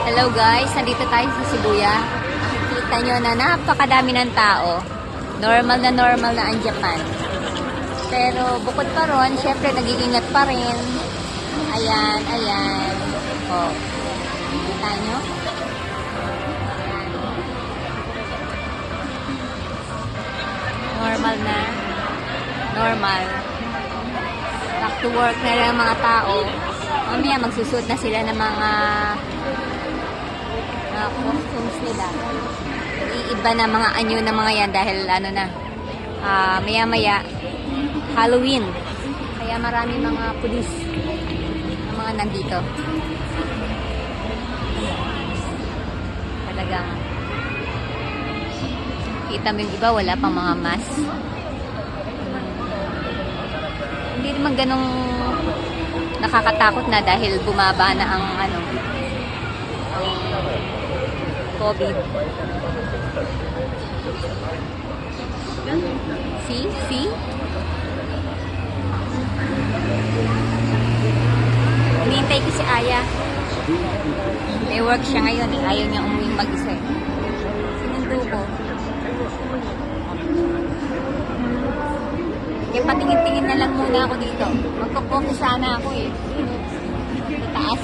Hello guys, nandito tayo sa Shibuya. Nakikita nyo na napakadami ng tao. Normal na ang Japan. Pero bukod pa ron, syempre nag-iingat pa rin. Ayan, ayan. Oh. Kita nyo? Normal na. Normal. Back to work na lang mga tao. Mamaya magsusuot na sila ng mga costumes nila. Iiba na mga anyo ng mga yan dahil ano na, maya-maya Halloween. Kaya marami mga pulis na mga nandito. Talagang kita mo yung iba, wala pang mga mask. Hindi naman ganong nakakatakot na dahil bumaba na ang ano, COVID. See? Hinihintay ko si Aya. May work siya ngayon eh. Ayaw niya umuwing mag-isa eh. Sinundo ko. Kaya patingin-tingin na lang muna ako dito. Magkukoke sana ako eh. Sa taas.